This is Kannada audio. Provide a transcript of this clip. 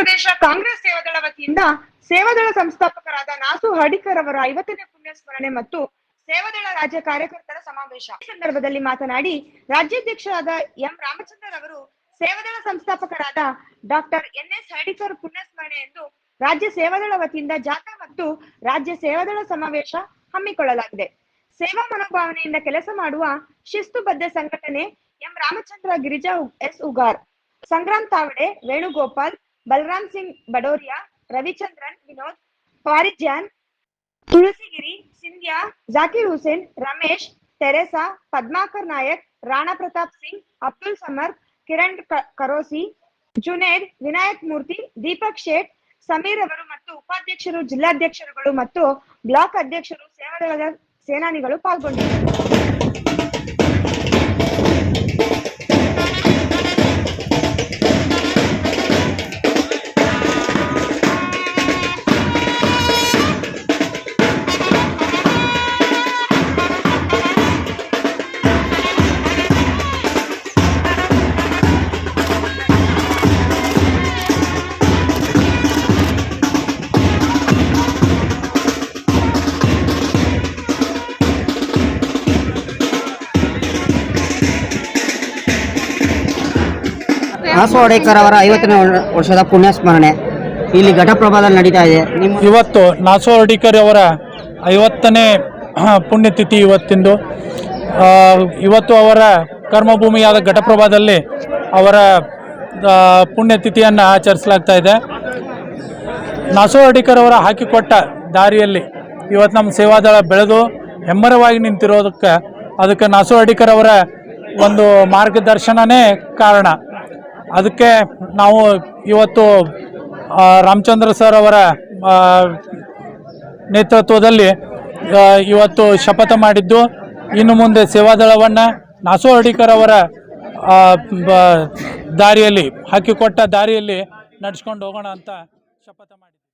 ಪ್ರದೇಶ ಕಾಂಗ್ರೆಸ್ ಸೇವಾದಳ ವತಿಯಿಂದ ಸೇವಾದಳ ಸಂಸ್ಥಾಪಕರಾದ ನಾಸು ಹರ್ಡಿಕರ್ ಅವರ 50ನೇ ಪುಣ್ಯಸ್ಮರಣೆ ಮತ್ತು ಸೇವಾದಳ ರಾಜ್ಯ ಕಾರ್ಯಕರ್ತರ ಸಮಾವೇಶ. ಈ ಸಂದರ್ಭದಲ್ಲಿ ಮಾತನಾಡಿ ರಾಜ್ಯಾಧ್ಯಕ್ಷರಾದ ಎಂ ರಾಮಚಂದ್ರ ಅವರು ಸೇವಾದಳ ಸಂಸ್ಥಾಪಕರಾದ ಡಾಕ್ಟರ್ ಎನ್ಎಸ್ ಹರ್ಡಿಕರ್ ಪುಣ್ಯಸ್ಮರಣೆ ಎಂದು ರಾಜ್ಯ ಸೇವಾದಳ ವತಿಯಿಂದ ಜಾಥಾ ಮತ್ತು ರಾಜ್ಯ ಸೇವಾದಳ ಸಮಾವೇಶ ಹಮ್ಮಿಕೊಳ್ಳಲಾಗಿದೆ. ಸೇವಾ ಮನೋಭಾವನೆಯಿಂದ ಕೆಲಸ ಮಾಡುವ ಶಿಸ್ತುಬದ್ಧ ಸಂಘಟನೆ M Ramachandra, Girija S Ugar, Sangram Tawde, Venugopal, Balram Singh Bhadoria, Ravichandran, Vinod Parijan, Tulasigiri, Scindia, Zakir Hussain, Ramesh, Teresa, Padmakar Naik, Rana Pratap Singh, Abdul Samar, Kiran Karosi, Junaid, Vinayak Murthy, Deepak Shet, Sameer ಅವರು ಮತ್ತು ಉಪಾಧ್ಯಕ್ಷರು, ಜಿಲ್ಲಾಧ್ಯಕ್ಷರುಗಳು ಮತ್ತು ಬ್ಲಾಕ್ ಅಧ್ಯಕ್ಷರು, ಸೇವಾದಳದ ಸೇನಾನಿಗಳು ಪಾಲ್ಗೊಂಡಿದ್ದರು. ನಾಸು ಹರ್ಡಿಕರ್ ಅವರ 50ನೇ ವರ್ಷದ ಪುಣ್ಯಸ್ಮರಣೆ ಇಲ್ಲಿ ಘಟಪ್ರಭಾದಲ್ಲಿ ನಡೀತಾ ಇದೆ. ಇವತ್ತು ನಾಸು ಹರ್ಡಿಕರ್ ಅವರ 50ನೇ ಪುಣ್ಯತಿಥಿ ಇವತ್ತಿಂದು. ಇವತ್ತು ಅವರ ಕರ್ಮಭೂಮಿಯಾದ ಘಟಪ್ರಭಾದಲ್ಲಿ ಅವರ ಪುಣ್ಯತಿಥಿಯನ್ನು ಆಚರಿಸಲಾಗ್ತಾ ಇದೆ. ನಾಸು ಹರ್ಡಿಕರ್ ಅವರ ಹಾಕಿಕೊಟ್ಟ ದಾರಿಯಲ್ಲಿ ಇವತ್ತು ನಮ್ಮ ಸೇವಾದಳ ಬೆಳೆದು ಹೆಮ್ಮರವಾಗಿ ನಿಂತಿರೋದಕ್ಕೆ ಅದಕ್ಕೆ ನಾಸು ಹರ್ಡಿಕರ್ ಅವರ ಒಂದು ಮಾರ್ಗದರ್ಶನನೇ ಕಾರಣ. ಅದಕ್ಕೆ ನಾವು ಇವತ್ತು ರಾಮಚಂದ್ರ ಸರ್ ಅವರ ನೇತೃತ್ವದಲ್ಲಿ ಇವತ್ತು ಶಪಥ ಮಾಡಿದ್ದು, ಇನ್ನು ಮುಂದೆ ಸೇವಾದಳವನ್ನು ನಾಸು ಹರ್ಡಿಕರ್ ಅವರ ದಾರಿಯಲ್ಲಿ ಹಾಕಿಕೊಟ್ಟ ದಾರಿಯಲ್ಲಿ ನಡೆಸ್ಕೊಂಡು ಹೋಗೋಣ ಅಂತ ಶಪಥ ಮಾಡಿದ್ವಿ.